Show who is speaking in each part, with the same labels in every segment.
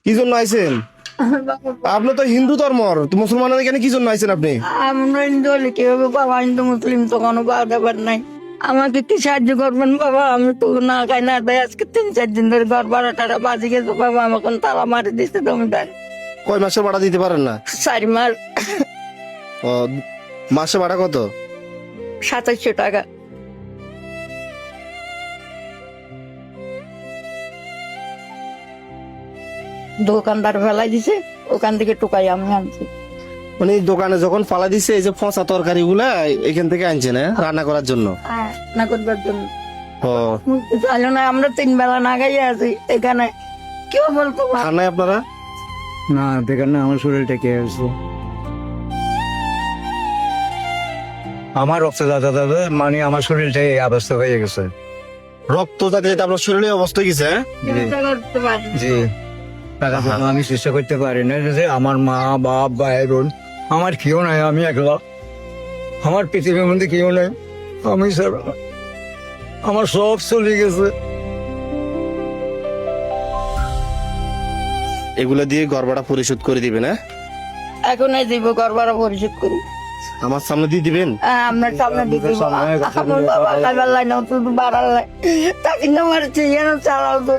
Speaker 1: কি জন্য আইছেন? আপনি তো হিন্দু ধর্মর, তো মুসলমানের এখানে কি জন্য আইছেন আপনি?
Speaker 2: আমরা হিন্দু হলে কি হবে বাবা? হিন্দু মুসলিম তো কোনো ব্যাপার নাই। আমাকে কি সাহায্য করবেন বাবা? আমি তো না খাই না দেয় আজকে 3-4 দিন ধরে ঘর ভাড়া টাড়া বাজি গেছে বাবা। আমাকে তালা মারি দিচ্ছে জমিদার।
Speaker 1: কয় মাসের ভাড়া দিতে পারেন না?
Speaker 2: 4 মাস।
Speaker 1: ও, মাসে ভাড়া কত?
Speaker 2: 2700 টাকা। দোকানদার ফেলাই দিছে, ওখান থেকে টুকাই আমি আনছি।
Speaker 1: মানে এই দোকানে যখন ফালা দিছে এই যে পচা তরকারি গুলা এখান থেকে আনছেন, হ্যাঁ, রান্না করার জন্য?
Speaker 2: না করবার জন্য
Speaker 1: ও,
Speaker 2: চাইলো না, আমরা 3 বেলা না খাইয়ে আছি এখানে। কেউ বলতো না।
Speaker 1: খান নাই আপনারা?
Speaker 3: না দেখেন না আমার শরীরটা কে আছে, আমার রক্ত দাদা দাদা মানে আমার শরীরটা এই অবস্থা হয়ে গেছে।
Speaker 1: রক্ত যাতে এটা আপনার শরীরে অবস্থা গেছে, হ্যাঁ?
Speaker 2: চিন্তা করতে পারি।
Speaker 3: জি টাকা জন্য আমি চেষ্টা করতে পারি না যে আমার মা বাপ ভাই বোন আমার কেউ নাই, আমি একলা, আমার পৃথিবীর মধ্যে কেউ নাই, আমি ছাড়া আমার সব চলে গেছে।
Speaker 1: এগুলা দিয়ে ঘর ভাড়া পরিশোধ করে দিবেন, হ্যাঁ?
Speaker 2: এখন এই দিব ঘর ভাড়া পরিশোধ করি।
Speaker 1: আমার সামনে দিয়ে দিবেন?
Speaker 2: আপনার সামনে দিয়ে দিব। আমার বাবা খাইবার লাই না, শুধু বাড়ার লাই। তাকে না মারছে যেন চালাও তো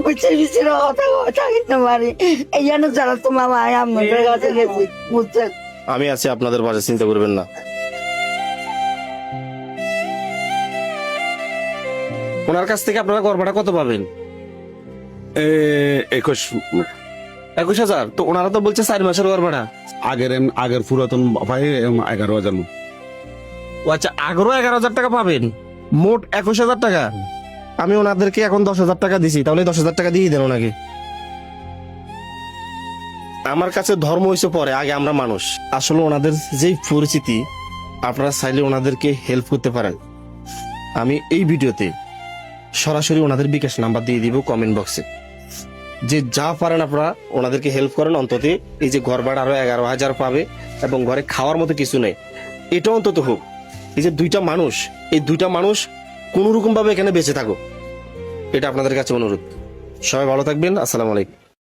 Speaker 2: বুঝছে বিচির কথা তাকে না মারি এই যেন চালাও তো মামা আপনাদের কাছে গেছি বুঝছেন।
Speaker 1: আমি আছি আপনাদের পাশে, চিন্তা করবেন না। ওনার কাছ থেকে আপনারা ঘর ভাড়া কত পাবেন? 21,000। তো ওনারা তো বলছে 4 মাসের ঘর ভাড়া।
Speaker 4: আগের পুরাতন ভাই 11,000।
Speaker 1: ও আচ্ছা, আগ্রহ 11,000 টাকা পাবেন, মোট 21,000 টাকা। আমি ওনাদেরকে এখন 10,000 টাকা দিছি, তাহলে 10,000 টাকা দিয়ে দেন ওনাকে। আমার কাছে ধর্ম হইছে পরে, আগে আমরা মানুষ। আসলে ওনাদের যেই পরিচিতি, আপনারা চাইলে ওনাদেরকে হেল্প করতে পারেন। আমি এই ভিডিওতে সরাসরি ওনাদের বিকাশ নাম্বার দিয়ে দিব কমেন্ট বক্সে। যে যা পারেন আপনারা ওনাদেরকে হেল্প করেন। অন্তত এই যে ঘর ভাড়া আরো 11,000 পাবে এবং ঘরে খাওয়ার মতো কিছু নেই, এটা অন্তত হোক। এই যে এই দুইটা মানুষ কোন রকম ভাবে এখানে বেঁচে থাকো, এটা আপনাদের কাছে অনুরোধ। সবাই ভালো থাকবেন। আসসালামু আলাইকুম।